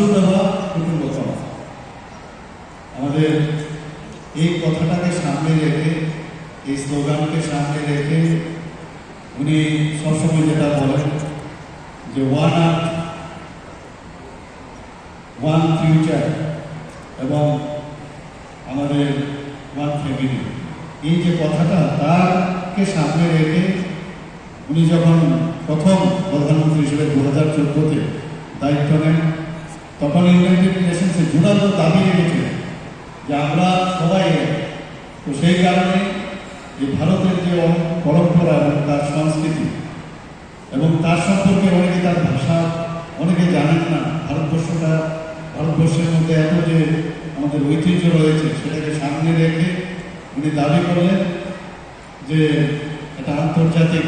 বাসুদেবা কুটুম্বকম। আমাদের এই কথাটাকে সামনে রেখে, এই স্লোগানকে সামনে রেখে উনি সবসময় যেটা বলেন যে ওয়ান আর্থ, ওয়ান ফিউচার এবং আমাদের ওয়ান ফ্যামিলি, এই যে কথাটা তারকে সামনে রেখে উনি যখন প্রথম প্রধানমন্ত্রী হিসেবে 2014-তে দায়িত্ব নেন, তখন ইউনাইটেড নেশনসে জোরালো দাবি রেখেছিলেন যে আমরা সবাই, তো সেই কারণে যে ভারতের যে পরম্পরা এবং তার সংস্কৃতি এবং তার সম্পর্কে অনেকে, তার ভাষা অনেকে জানেন না, ভারতবর্ষের মধ্যে এত যে আমাদের ঐতিহ্য রয়েছে সেটাকে সামনে রেখে উনি দাবি করলেন যে এটা আন্তর্জাতিক